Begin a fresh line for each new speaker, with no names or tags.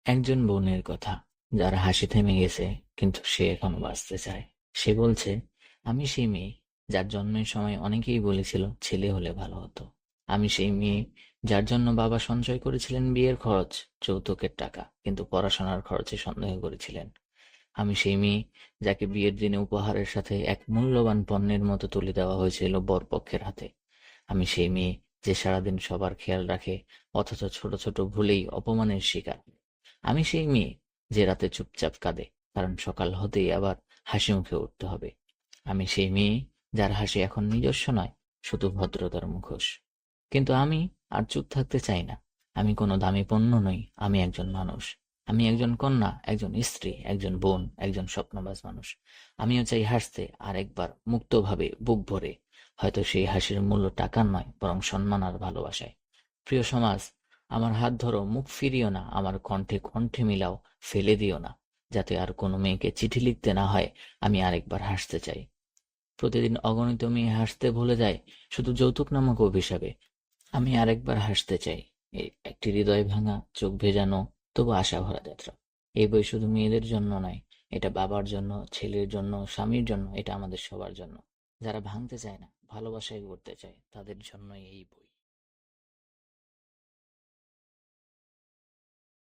একজন বোনের কথা, যার হাসি থেমে গেছে কিন্তু সে এখনো বাঁচতে চায়। সে বলছে, আমি সেই মেয়ে যার জন্মের সময় অনেকেই বলেছিল ছেলে হলে ভালো হতো। আমি সেই মেয়ে যার জন্য বাবা সঞ্চয় করেছিলেন বিয়ের খরচ, যৌতুকের টাকা, কিন্তু পড়াশোনার খরচে সন্দেহ করেছিলেন। আমি সেই মেয়ে যাকে বিয়ের দিনে উপহারের সাথে এক মূল্যবান পণ্যের মতো তুলে দেওয়া হয়েছিল বরপক্ষের হাতে। আমি সেই মেয়ে যে সারাদিন সবার খেয়াল রাখে, অথচ ছোট ছোট ভুলেই অপমানের শিকার। আমি সেই মেয়ে যে রাতে চুপচাপ কাঁদে, কারণ সকাল হতেই আবার হাসি মুখে উঠতে হবে। আমি সেই মেয়ে যার হাসি এখন নিজস্ব নয়, শুধু ভদ্রতার মুখোশ। কিন্তু আমি আর চুপ থাকতে চাই না। আমি কোনো দামি পণ্য নই, আমি একজন মানুষ। আমি একজন কন্যা, একজন স্ত্রী, একজন বোন, একজন স্বপ্নবাজ মানুষ। আমিও চাই হাসতে, আর একবার মুক্তভাবে, বুক ভরে। হয়তো সেই হাসির মূল্য টাকার নয়, বরং সম্মান আর ভালোবাসায়। প্রিয় সমাজ, আমার হাত ধরো, মুখ ফিরিও না, আমার কণ্ঠে কণ্ঠে মিলাও, ফেলে দিও না, যাতে আর কোনো মেয়েকে চিঠি লিখতে না হয়। আমি আরেকবার হাসতে চাই। প্রতিদিন অগণিত মেয়ে হাসতে ভুলে যায় শুধু যৌতুক নামক অভিশাপে। আমি আরেকবার হাসতে চাই, এই একটি হৃদয় ভাঙা, চোখ ভেজানো, তবু আশা ভরা যাত্রা। এই বই শুধু মেয়েদের জন্য নয়, এটা বাবার জন্য, ছেলের জন্য, স্বামীর জন্য, এটা আমাদের সবার জন্য। যারা ভাঙতে চায় না, ভালোবাসায় গড়তে চায়, তাদের জন্যই এই বই।